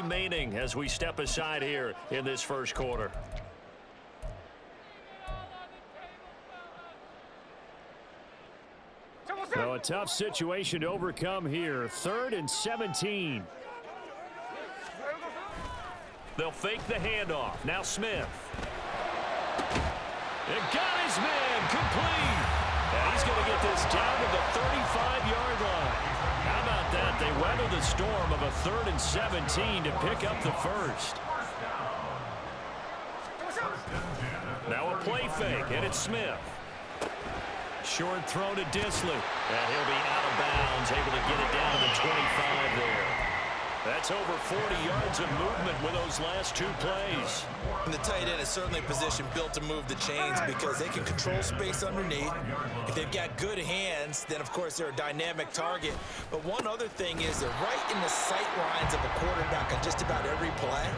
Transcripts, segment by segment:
remaining as we step aside here in this first quarter. So a tough situation to overcome here. 3rd and 17. They'll fake the handoff. Now Smith. It got his man complete. And he's going to get this down to the 35-yard line. How about that? They weather the storm of a 3rd and 17 to pick up the first. Now a play fake, and it's Smith. Short throw to Dissly. And he'll be out of bounds, able to get it down to the 25 there. That's over 40 yards of movement with those last 2 plays. And the tight end is certainly a position built to move the chains because they can control space underneath. If they've got good hands, then of course they're a dynamic target. But one other thing is they're right in the sight lines of a quarterback on just about every play.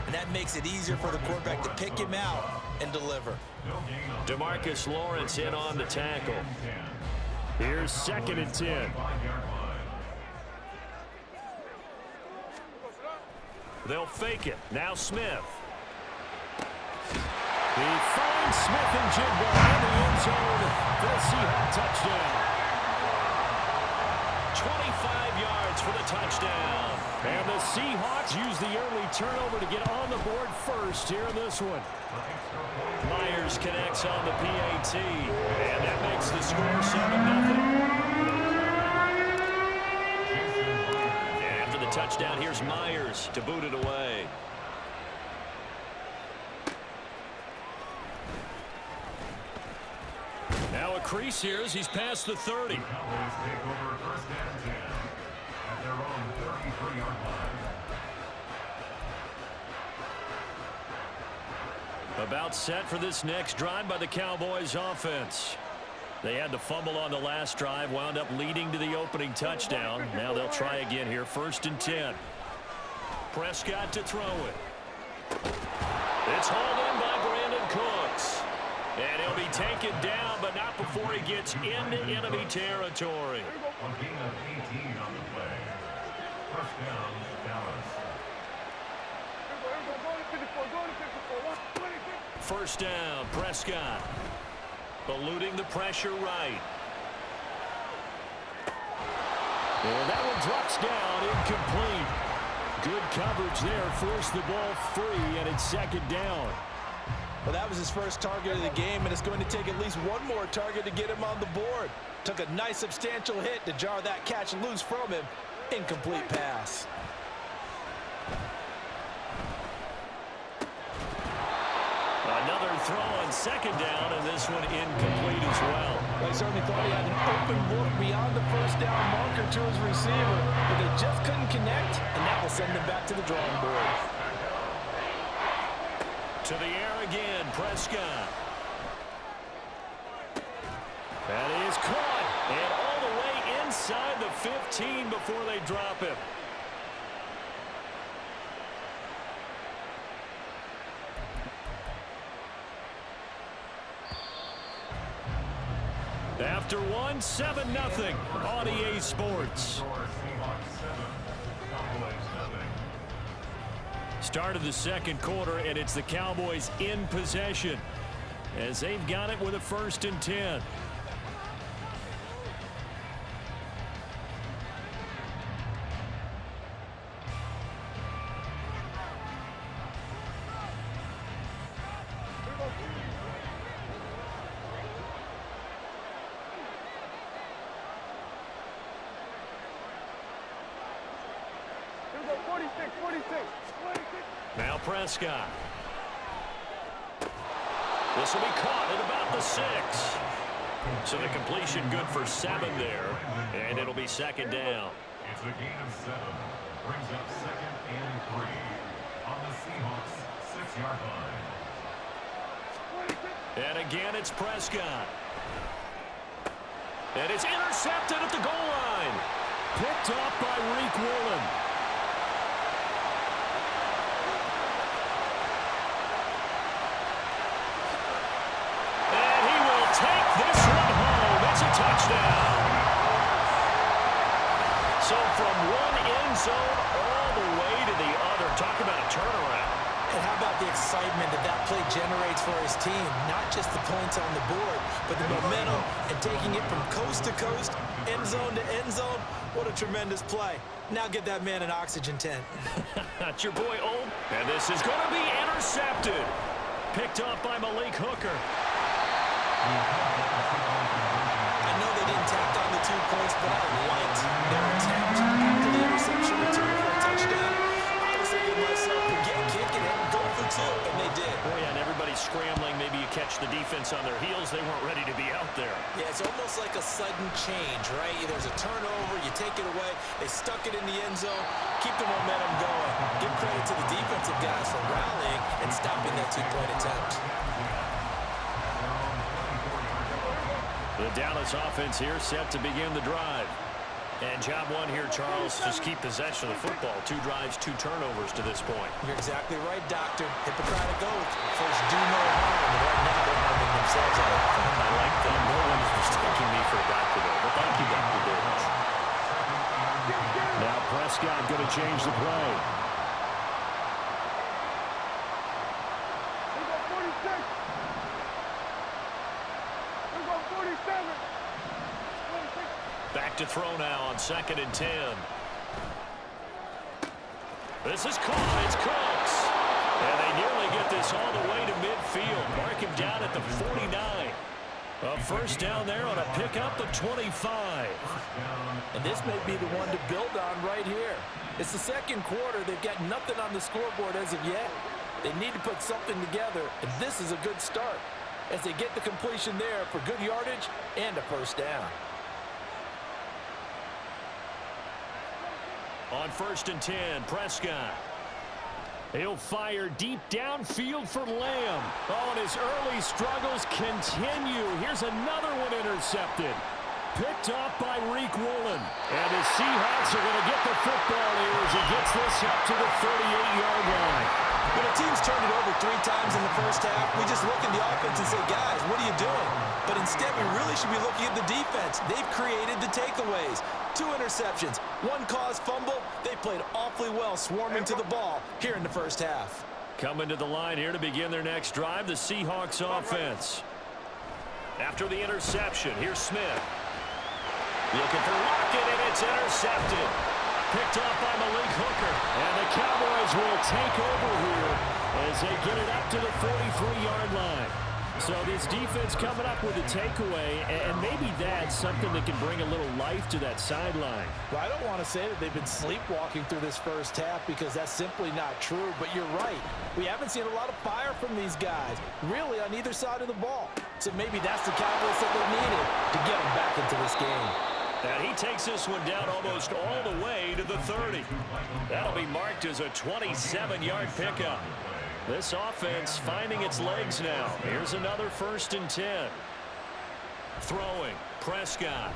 And that makes it easier for the quarterback to pick him out and deliver. DeMarcus Lawrence in on the tackle. Here's 2nd and 10. They'll fake it. Now Smith. He finds Smith and Jigba in the end zone for the Seahawks touchdown. 25 yards for the touchdown. And the Seahawks use the early turnover to get on the board first here in this one. Myers connects on the PAT, and that makes the score 7-0. After the touchdown, here's Myers to boot it away. Now a crease here as he's past the 30. About set for this next drive by the Cowboys offense. They had the fumble on the last drive, wound up leading to the opening touchdown. Now they'll try again here, 1st and 10. Prescott to throw it. It's hauled in by Brandon Cooks. And he'll be taken down, but not before he gets into enemy territory. On gain of 18 on the play. First down, Dallas. First down, Prescott. Eluding the pressure right. And that one drops down, incomplete. Good coverage there, forced the ball free, and it's 2nd down. Well, that was his first target of the game, and it's going to take at least one more target to get him on the board. Took a nice substantial hit to jar that catch loose from him. Incomplete pass. Another throw on 2nd down, and this one incomplete as well. They certainly thought he had an open look beyond the first down marker to his receiver, but they just couldn't connect, and that will send them back to the drawing board. To the air again, Prescott. That is caught, And all the way inside the 15 before they drop him. After one, 7-0 on EA Sports. Start of the 2nd quarter, and it's the Cowboys in possession as they've got it with a 1st and 10. Now Prescott. This will be caught at about the 6. So the completion good for 7 there, and it'll be 2nd down. It's a gain of 7. Brings up 2nd and 3 on the Seahawks 6-yard line. And again, it's Prescott. And it's intercepted at the goal line. Picked up by Reek Woolen. And he will take this one home. It's a touchdown. So from one end zone all the way to the other. Talk excitement that play generates for his team. Not just the points on the board, but the momentum and taking it from coast to coast, end zone to end zone. What a tremendous play. Now get that man an oxygen tent. That's your boy, Old. And this is going to be intercepted. Picked off by Malik Hooker. I know they didn't tack on the 2 points, but I liked their attempt after the interception return for a touchdown. I was thinking to myself, forget kicking it, go for 2, and they did. Boy, and everybody's scrambling. Maybe you catch the defense on their heels. They weren't ready to be out there. Yeah, it's almost like a sudden change, right? There's a turnover, you take it away, they stuck it in the end zone, keep the momentum going. Give credit to the defensive guys for rallying and stopping that 2-point attempt. The Dallas offense here set to begin the drive. And job one here, Charles, just keep possession of the football. 2 drives, 2 turnovers to this point. You're exactly right, Doctor. Hippocratic oath. First, do no harm. And right now, they're harming themselves on offense. I like that. No one is mistaking me for a doctor, though. But thank you, Dr. Davis. Now Prescott going to change the play. Back to throw now on 2nd and 10. This is caught. It's Cooks. And they nearly get this all the way to midfield. Mark him down at the 49. A first down there on a pickup of 25. And this may be the one to build on right here. It's the second quarter. They've got nothing on the scoreboard as of yet. They need to put something together, and this is a good start as they get the completion there for good yardage and a first down. On 1st and 10, Prescott. He'll fire deep downfield for Lamb. Oh, and his early struggles continue. Here's another one intercepted. Picked off by Reek Woolen. And the Seahawks are going to get the football here as he gets this up to the 38-yard line. When a team's turned it over 3 times in the first half, we just look at the offense and say, guys, what are you doing? But instead, we really should be looking at the defense. They've created the takeaways. 2 interceptions, 1 caused fumble. They played awfully well swarming to the ball here in the first half. Coming to the line here to begin their next drive, the Seahawks offense. After the interception, here's Smith. Looking for Lockett, and it's intercepted. Picked off by Malik Hooker. And the Cowboys will take over here as they get it up to the 43-yard line. So this defense coming up with a takeaway, and maybe that's something that can bring a little life to that sideline. Well, I don't want to say that they've been sleepwalking through this first half because that's simply not true, but you're right. We haven't seen a lot of fire from these guys, really on either side of the ball. So maybe that's the catalyst that they needed to get them back into this game. And he takes this one down almost all the way to the 30. That'll be marked as a 27-yard pickup. This offense finding its legs now. Here's another 1st and 10. Throwing, Prescott.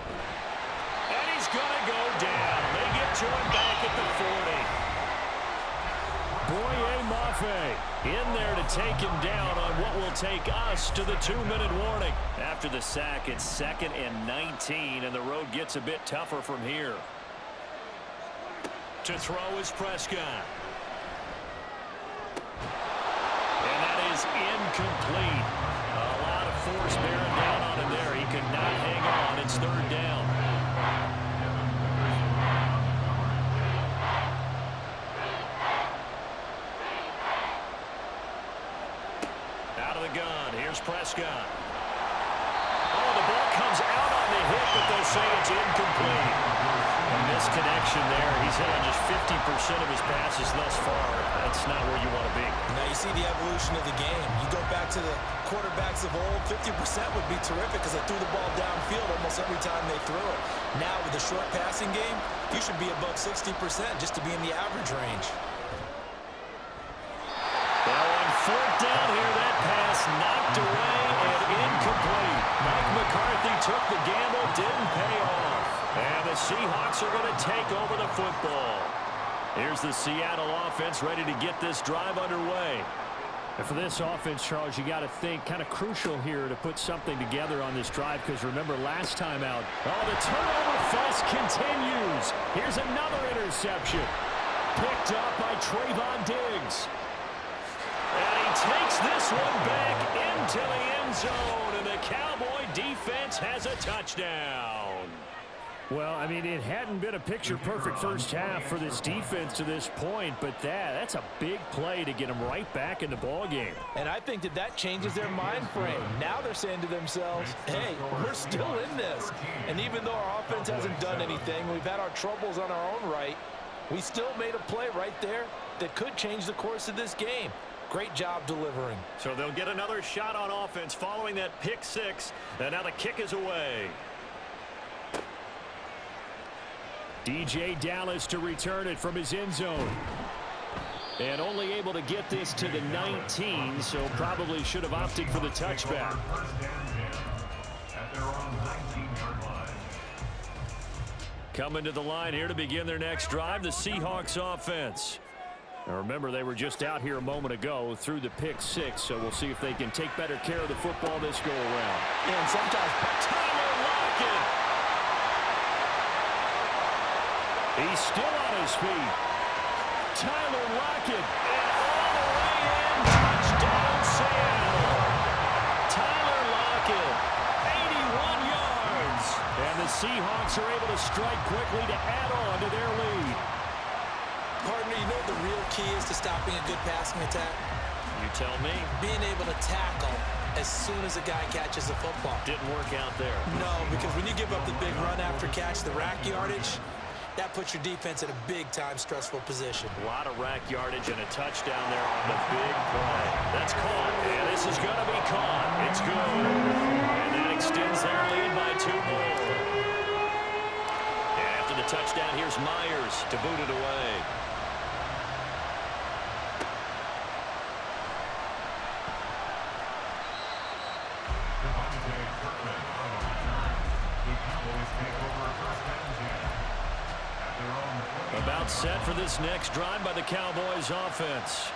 And he's going to go down. They get to him back at the 40. Boye Mafe in there to take him down on what will take us to the 2-minute warning. After the sack, it's 2nd and 19, and the road gets a bit tougher from here. To throw is Prescott. And that is incomplete. A lot of force bearing down on him there. He could not hang on. It's 3rd down. Out of the gun. Here's Prescott. Oh, the ball comes out on the hit, but they'll say it's incomplete. A misconnection there. He's hit on just 50% of his passes thus far. That's not where you want to be. Now you see the evolution of the game. You go back to the quarterbacks of old, 50% would be terrific because they threw the ball downfield almost every time they threw it. Now with the short passing game, you should be above 60% just to be in the average range. Well, on 4th down here, that pass knocked away and incomplete. Mike McCarthy took the gamble, didn't pay off. And the Seahawks are going to take over the football. Here's the Seattle offense ready to get this drive underway. And for this offense, Charles, you got to think kind of crucial here to put something together on this drive because remember last time out, oh, the turnover fest continues. Here's another interception. Picked up by Trayvon Diggs. And he takes this one back into the end zone, and the Cowboy defense has a touchdown. Well, I mean, it hadn't been a picture-perfect first half for this defense to this point, but that's a big play to get them right back in the ballgame. And I think that changes their mind frame. Now they're saying to themselves, hey, we're still in this. And even though our offense hasn't done anything, we've had our troubles on our own right, we still made a play right there that could change the course of this game. Great job delivering. So they'll get another shot on offense following that pick six, and now the kick is away. DJ Dallas to return it from his end zone. And only able to get this to the 19, so probably should have opted for the touchback. Coming to the line here to begin their next drive, the Seahawks offense. Now remember, they were just out here a moment ago through the pick six, so we'll see if they can take better care of the football this go-around. And sometimes Tyler Lockett. He's still on his feet. Tyler Lockett. And all the way in. Touchdown, Seattle. Tyler Lockett. 81 yards. And the Seahawks are able to strike quickly to add on to their lead. Partner, you know what the real key is to stopping a good passing attack? You tell me. Being able to tackle as soon as a guy catches the football. Didn't work out there. No, because when you give up the big run after catch, the rack yardage, that puts your defense in a big-time stressful position. A lot of rack yardage and a touchdown there on the big play. That's caught, and this is going to be caught. It's good. And that extends their lead by 2 more. And after the touchdown, here's Myers to boot it away. About set for this next drive by the Cowboys offense.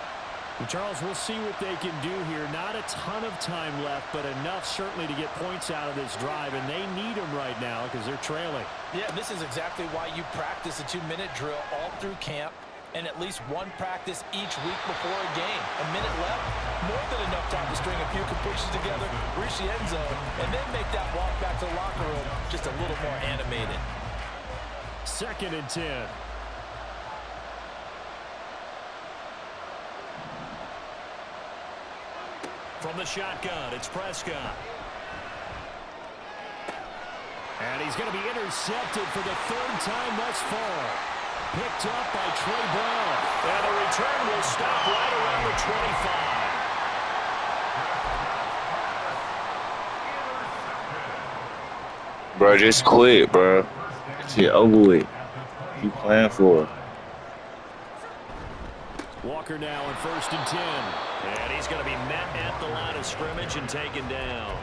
And Charles, we'll see what they can do here. Not a ton of time left, but enough certainly to get points out of this drive, and they need them right now because they're trailing. Yeah, this is exactly why you practice a 2-minute drill all through camp and at least one practice each week before a game. A minute left, more than enough time to string a few completions together, reach the end zone, and then make that walk back to the locker room just a little more animated. 2nd and 10. From the shotgun, it's Prescott. And he's going to be intercepted for the 3rd time thus far. Picked up by Trey Brown. And the return will stop right around the 25. Bro, just quit, bro. Shit over with. You playing for it. Walker now on 1st and 10. And he's going to be met at the line of scrimmage and taken down.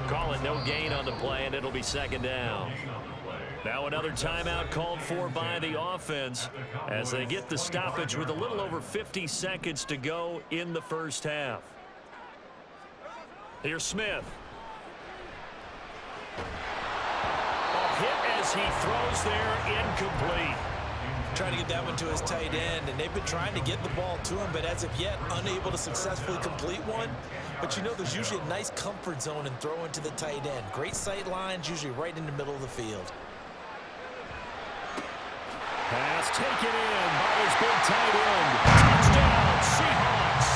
Call it no gain on the play, and it'll be 2nd down. Now another timeout called for by the offense as they get the stoppage with a little over 50 seconds to go in the first half. Here's Smith. A hit as he throws there, incomplete. Trying to get that one to his tight end, and they've been trying to get the ball to him, but as of yet, unable to successfully complete one. But you know, there's usually a nice comfort zone in throwing to the tight end. Great sight lines, usually right in the middle of the field. Pass taken in by his big tight end. Touchdown, Seahawks.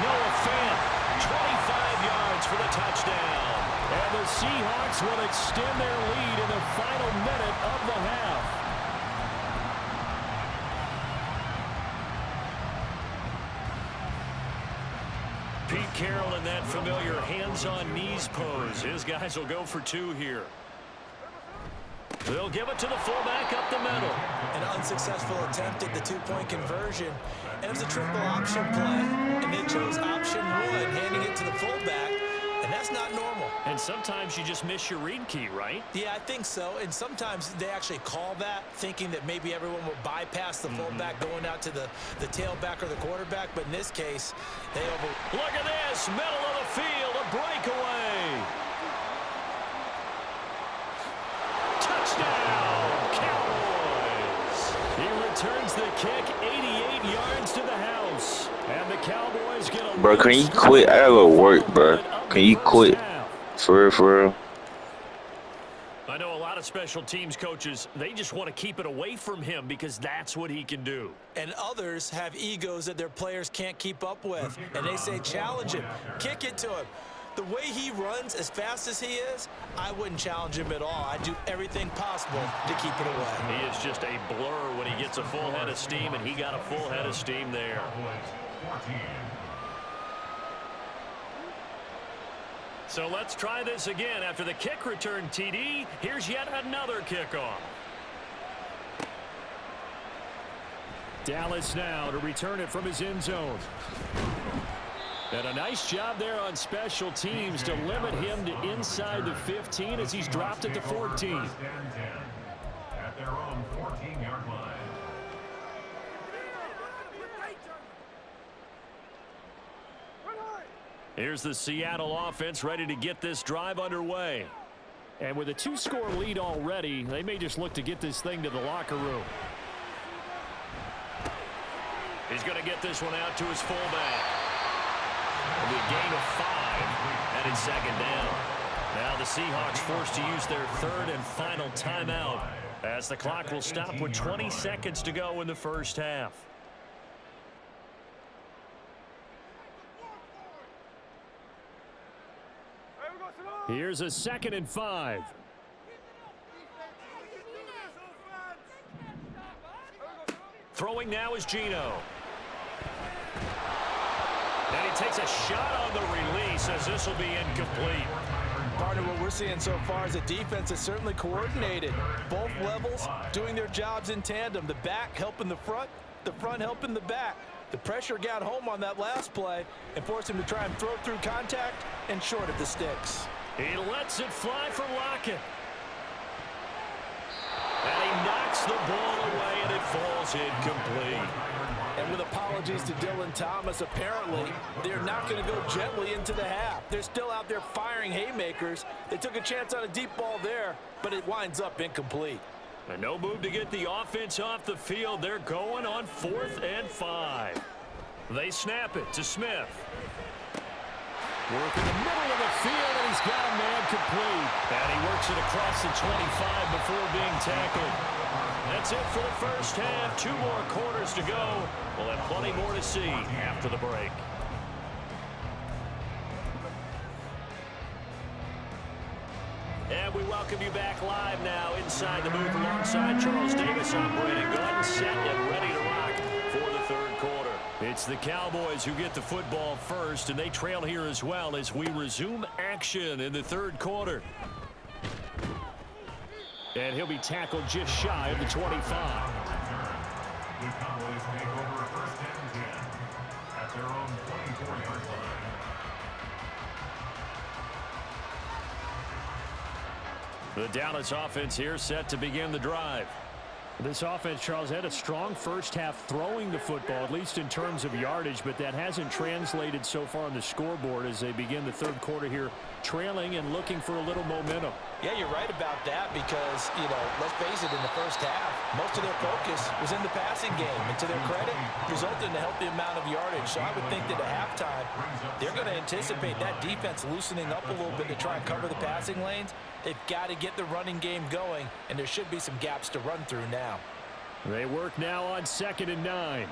Noah Fant, 25 yards for the touchdown. And the Seahawks will extend their lead in the final minute of the half. Pete Carroll in that familiar hands-on-knees pose. His guys will go for 2 here. They'll give it to the fullback up the middle. An unsuccessful attempt at the 2-point conversion. And it was a triple option play. And they chose option 1, handing it to the fullback. And that's not normal. And sometimes you just miss your read key, right? Yeah, I think so. And sometimes they actually call that, thinking that maybe everyone will bypass the fullback going out to the tailback or the quarterback. But in this case, they Look at this, middle of the field, a breakaway. Touchdown, Cowboys. He returns the kick 88 yards to the house. And the Cowboys get a Bro, can you quit? I gotta go work, bro. Can you quit? For real, for real. I know a lot of special teams coaches, they just want to keep it away from him because that's what he can do. And others have egos that their players can't keep up with. And they say, challenge him, kick it to him. The way he runs as fast as he is, I wouldn't challenge him at all. I'd do everything possible to keep it away. He is just a blur when he gets a full head of steam, and he got a full head of steam there. So let's try this again. After the kick return TD, here's yet another kickoff. Dallas now to return it from his end zone. And a nice job there on special teams to limit him to inside the 15 as he's dropped it to 14. At their own 14-yard line. Here's the Seattle offense ready to get this drive underway. And with a 2-score lead already, they may just look to get this thing to the locker room. He's going to get this one out to his fullback. A gain of 5, and it's second down. Now the Seahawks forced to use their third and final timeout as the clock will stop with 20 seconds to go in the first half. Here's a 2nd and 5. Throwing now is Geno. And he takes a shot on the release as this will be incomplete. Partner, what we're seeing so far is a defense that's certainly coordinated. Both levels doing their jobs in tandem. The back helping the front helping the back. The pressure got home on that last play and forced him to try and throw through contact and short of the sticks. He lets it fly for Lockett. And he knocks the ball away, and it falls incomplete. And with apologies to Dylan Thomas, apparently they're not going to go gently into the half. They're still out there firing haymakers. They took a chance on a deep ball there, but it winds up incomplete. And no move to get the offense off the field. They're going on 4th and 5. They snap it to Smith. Work in the middle of the field, and he's got a man complete. And he works it across the 25 before being tackled. That's it for the first half. 2 more quarters to go. We'll have plenty more to see after the break. And we welcome you back live now inside the booth alongside Charles Davis. I'm Brandon Gordon, set and ready to rock for the third quarter. It's the Cowboys who get the football first, and they trail here as well as we resume action in the third quarter. And he'll be tackled just shy of the 25. The Cowboys take over a 1st and 10 at their own 24-yard line. The Dallas offense here set to begin the drive. This offense, Charles, had a strong first half throwing the football, at least in terms of yardage, but that hasn't translated so far on the scoreboard as they begin the third quarter here, trailing and looking for a little momentum. Yeah, you're right about that because, let's face it, in the first half, most of their focus was in the passing game. And to their credit, resulted in a healthy amount of yardage. So I would think that at halftime, they're going to anticipate that defense loosening up a little bit to try and cover the passing lanes. They've got to get the running game going, and there should be some gaps to run through now. They work now on 2nd and 9.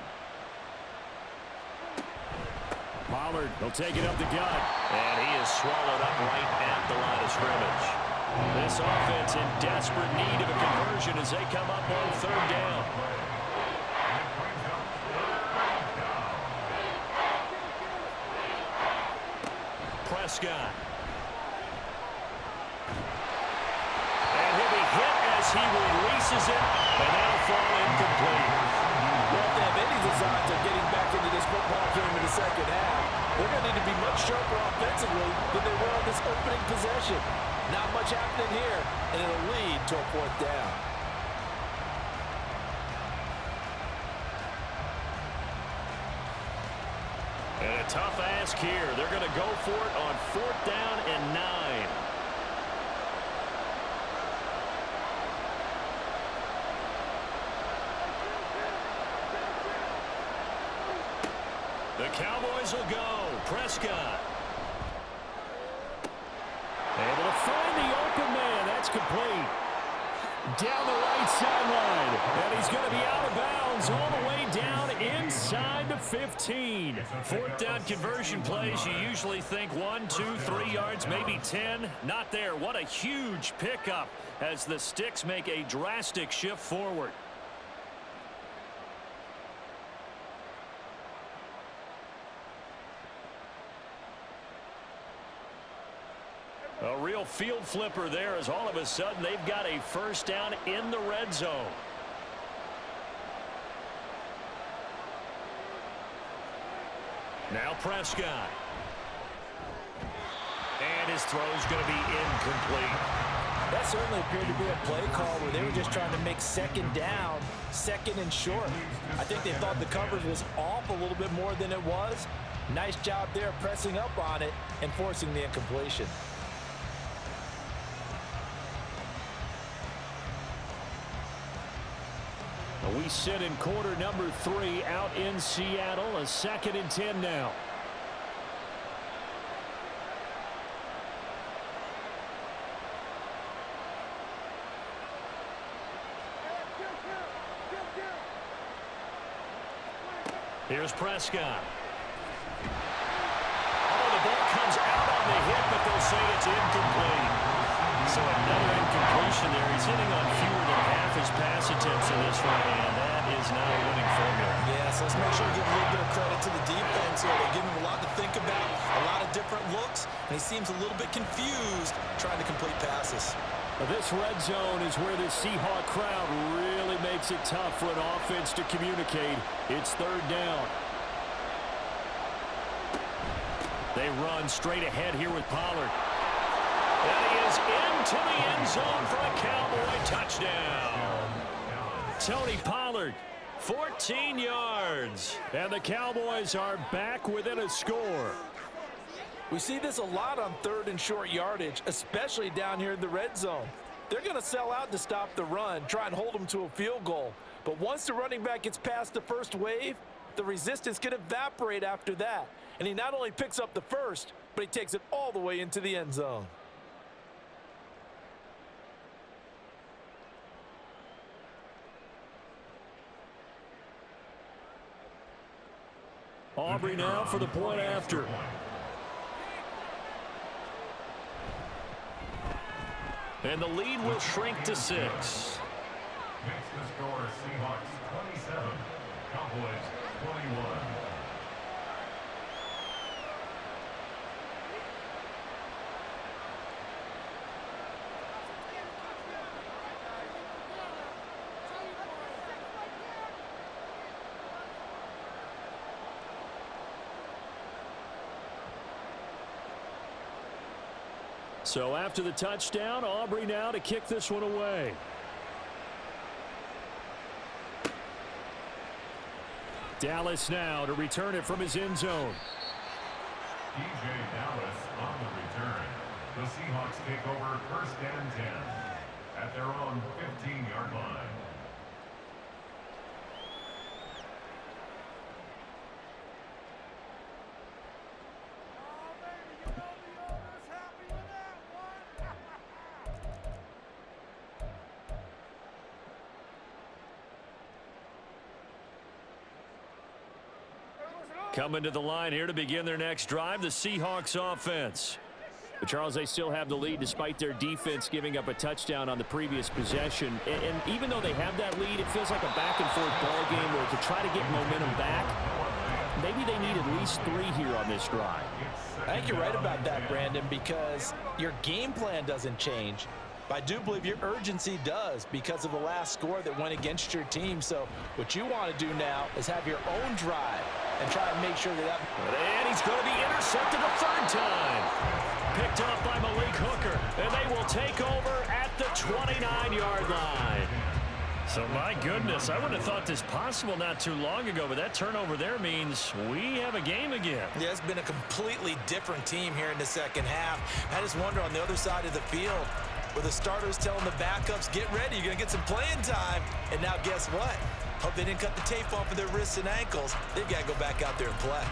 Pollard will take it up the gut. And he is swallowed up right at the line of scrimmage. This offense in desperate need of a conversion as they come up on 3rd down. Prescott. And he'll be hit as he releases it, and that'll fall incomplete. Well, if they have any designs of getting back into this football game in the second half, they're going to need to be much sharper offensively than they were on this opening possession. Not much happening here, and it'll lead to a 4th down. And a tough ask here. They're going to go for it on 4th down and 9. The Cowboys will go. Prescott. Able to find the open man. That's complete. Down the right sideline. And he's going to be out of bounds all the way down inside the 15. Fourth down conversion plays, you usually think 1, 2, 3 yards, maybe 10. Not there. What a huge pickup as the Sticks make a drastic shift forward. A real field flipper there as all of a sudden they've got a first down in the red zone. Now Prescott. And his throw's going to be incomplete. That certainly appeared to be a play call where they were just trying to make second down, second and short. I think they thought the coverage was off a little bit more than it was. Nice job there pressing up on it and forcing the incompletion. We sit in quarter number 3 out in Seattle. A 2nd and 10 now. Here's Prescott. Oh, the ball comes out on the hit, but they'll say it's incomplete. So another incompletion there. He's hitting on fewer than half his pass attempts in this one, and that is not a winning formula. Yeah, so let's make sure we give a little bit of credit to the defense here. They give him a lot to think about, a lot of different looks, and he seems a little bit confused trying to complete passes. This red zone is where the Seahawk crowd really makes it tough for an offense to communicate. It's 3rd down. They run straight ahead here with Pollard. And he is into the end zone for a Cowboy touchdown. Tony Pollard, 14 yards. And the Cowboys are back within a score. We see this a lot on 3rd and short yardage, especially down here in the red zone. They're going to sell out to stop the run, try and hold them to a field goal. But once the running back gets past the first wave, the resistance can evaporate after that. And he not only picks up the first, but he takes it all the way into the end zone. Aubrey now for the point after. And the lead will shrink to 6. Makes the score Seahawks 27, Cowboys 21. So after the touchdown, Aubrey now to kick this one away. Dallas now to return it from his end zone. DJ Dallas on the return. The Seahawks take over 1st and 10 at their own 15-yard line. Coming to the line here to begin their next drive, the Seahawks offense. But Charles, they still have the lead despite their defense giving up a touchdown on the previous possession. And even though they have that lead, it feels like a back-and-forth ball game where to try to get momentum back, maybe they need at least 3 here on this drive. I think you're right about that, Brandon, because your game plan doesn't change. But I do believe your urgency does because of the last score that went against your team. So what you want to do now is have your own drive and try and make sure that... And he's going to be intercepted a 3rd time. Picked up by Malik Hooker. And they will take over at the 29-yard line. So, my goodness, I wouldn't have thought this possible not too long ago, but that turnover there means we have a game again. Yeah, it's been a completely different team here in the second half. I just wonder on the other side of the field, where the starters telling the backups, get ready, you're going to get some playing time. And now guess what? Hope they didn't cut the tape off of their wrists and ankles. They've got to go back out there and play.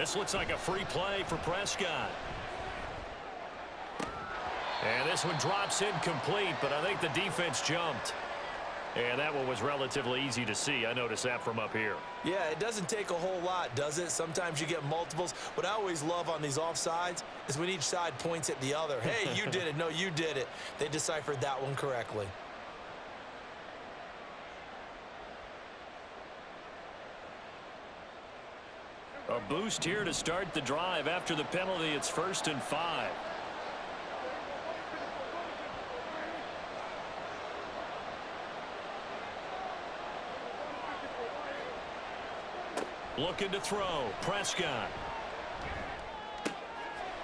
This looks like a free play for Prescott. And this one drops incomplete, but I think the defense jumped. And that one was relatively easy to see. I noticed that from up here. Yeah, it doesn't take a whole lot, does it? Sometimes you get multiples. What I always love on these offsides is when each side points at the other. Hey, you did it. No, you did it. They deciphered that one correctly. A boost here to start the drive. After the penalty, it's 1st and 5. Looking to throw. Prescott.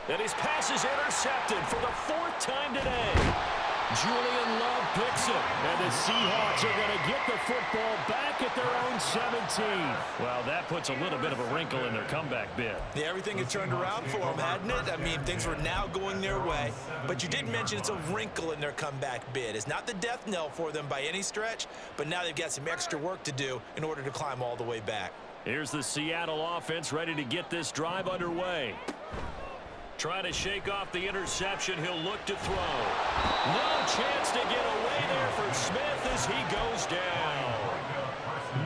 And his pass is intercepted for the 4th time today. Julian Love picks it. And the Seahawks are going to get the football back at their own 17. Well, that puts a little bit of a wrinkle in their comeback bid. Yeah, everything had turned around for them, hadn't it? I mean, things were now going their way. But you did mention it's a wrinkle in their comeback bid. It's not the death knell for them by any stretch, but now they've got some extra work to do in order to climb all the way back. Here's the Seattle offense ready to get this drive underway. Trying to shake off the interception. He'll look to throw. No chance to get away there for Smith as he goes down.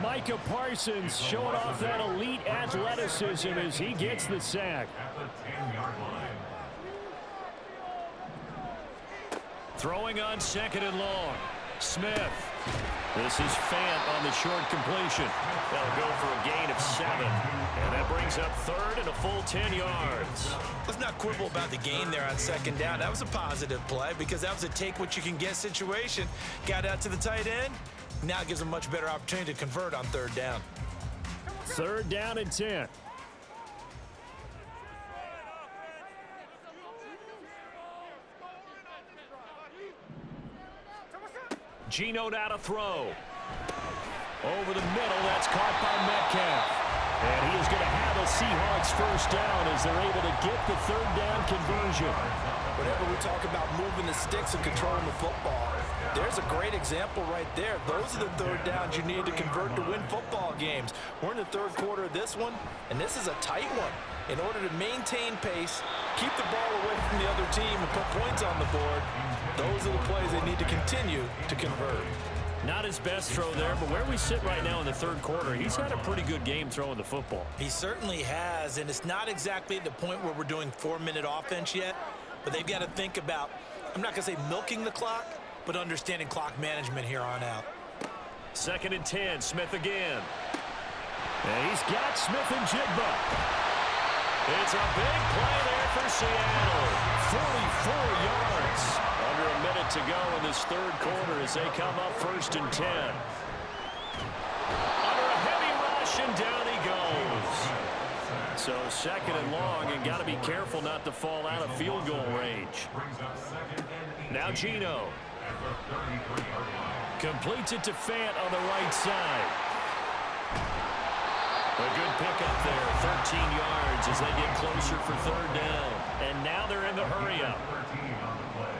Micah Parsons showing off that elite athleticism as he gets the sack. At the 10-yard line. Throwing on 2nd and long. Smith. This is Fant on the short completion. That'll go for a gain of 7. And that brings up 3rd and a full 10 yards. Let's not quibble about the gain there on 2nd down. That was a positive play because that was a take-what-you-can-get situation. Got out to the tight end. Now it gives them a much better opportunity to convert on 3rd down. 3rd down and 10. Geno now to throw. Over the middle, that's caught by Metcalf. And he is going to have a Seahawks 1st down as they're able to get the 3rd down conversion. Whenever we talk about moving the sticks and controlling the football, there's a great example right there. Those are the 3rd downs you need to convert to win football games. We're in the 3rd quarter of this one, and this is a tight one. In order to maintain pace, keep the ball away from the other team, and put points on the board, those are the plays they need to continue to convert. Not his best throw there, but where we sit right now in the 3rd quarter, he's had a pretty good game throwing the football. He certainly has, and it's not exactly at the point where we're doing 4-minute offense yet, but they've got to think about, I'm not going to say milking the clock, but understanding clock management here on out. 2nd and 10, Smith again. And he's got Smith and Jigba. It's a big play there for Seattle. 44 yards. Under a minute to go in this 3rd quarter as they come up 1st and 10. Under a heavy rush, and down he goes. So 2nd and long, and got to be careful not to fall out of field goal range. Now Geno. Completes it to Fant on the right side. A good pickup there, 13 yards as they get closer for 3rd down. And now they're in the hurry-up. 13 on the play.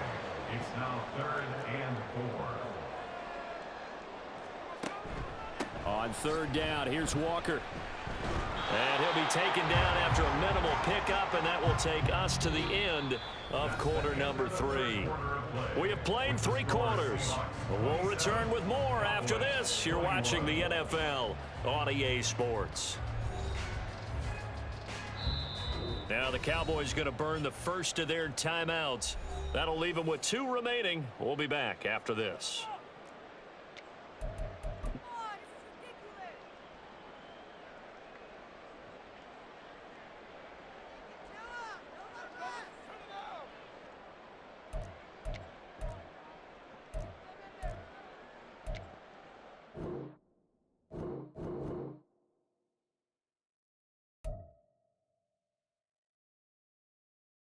It's now 3rd and 4. On 3rd down, here's Walker. And he'll be taken down after a minimal pickup, and that will take us to the end of quarter number 3. We have played 3 quarters. We'll return with more after this. You're watching the NFL on EA Sports. Now the Cowboys going to burn the first of their timeouts. That'll leave them with 2 remaining. We'll be back after this.